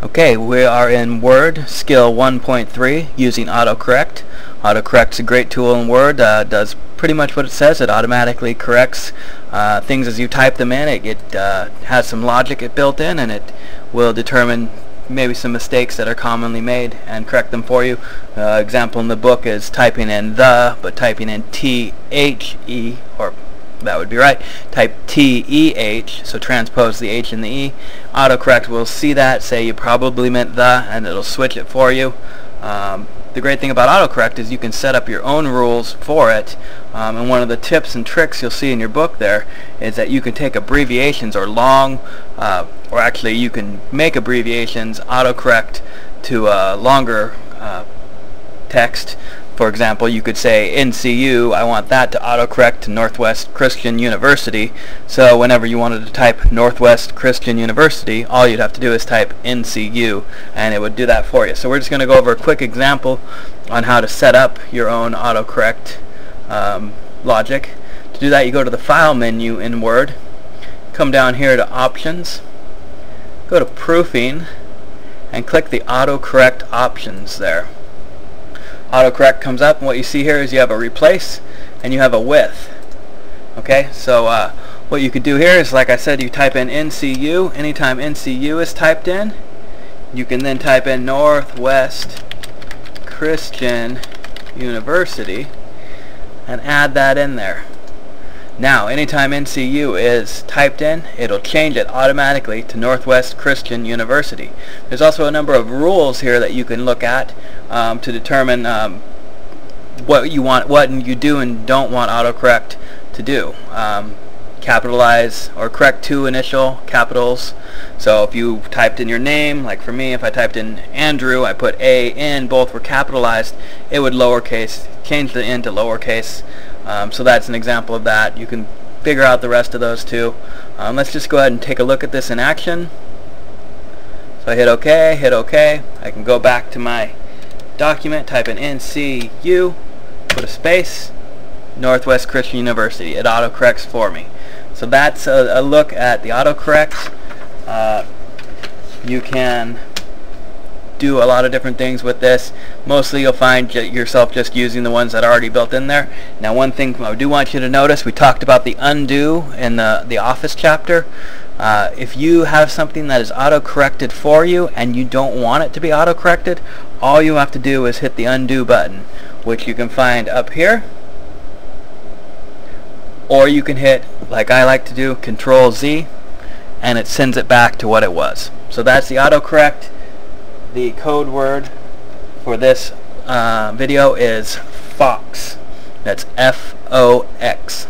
Okay, we are in Word, Skill 1.3, using AutoCorrect. AutoCorrect's a great tool in Word, does pretty much what it says. It automatically corrects things as you type them in. It has some logic built in, and it will determine maybe some mistakes that are commonly made and correct them for you. Example in the book is typing in the, but typing in T-H-E, or that would be right. Type T-E-H, so transpose the H and the E. AutoCorrect will see that, say you probably meant the, and it'll switch it for you. The great thing about AutoCorrect is you can set up your own rules for it, and one of the tips and tricks you'll see in your book there is that you can take abbreviations or long, or actually you can make abbreviations AutoCorrect to a longer text. For example, you could say NCU, I want that to autocorrect to Northwest Christian University. So whenever you wanted to type Northwest Christian University, all you'd have to do is type NCU, and it would do that for you. So we're just going to go over a quick example on how to set up your own autocorrect logic. To do that, you go to the File menu in Word, come down here to Options, go to Proofing, and click the AutoCorrect options there. AutoCorrect comes up, and what you see here is you have a replace and you have a with. Okay, so what you could do here is, like I said, you type in NCU. Anytime NCU is typed in, you can then type in Northwest Christian University and add that in there. Now, anytime NCU is typed in, it'll change it automatically to Northwest Christian University. There's also a number of rules here that you can look at to determine what you do and don't want AutoCorrect to do. Capitalize or correct two initial capitals. So if you typed in your name, like for me, if I typed in Andrew, I put A, N, both were capitalized, it would change the N to lowercase. So that's an example of that. You can figure out the rest of those two. Let's just go ahead and take a look at this in action. So I hit OK. I can go back to my document, type in NCU, put a space, Northwest Christian University. It autocorrects for me. So that's a look at the AutoCorrect. You can do a lot of different things with this. Mostly you'll find yourself just using the ones that are already built in there. Now, one thing I do want you to notice, we talked about the undo in the Office chapter. If you have something that is auto-corrected for you and you don't want it to be auto-corrected, all you have to do is hit the undo button, which you can find up here, or you can hit, like I like to do, Control-Z, and it sends it back to what it was. So that's the AutoCorrect. The code word for this video is FOX. That's F-O-X.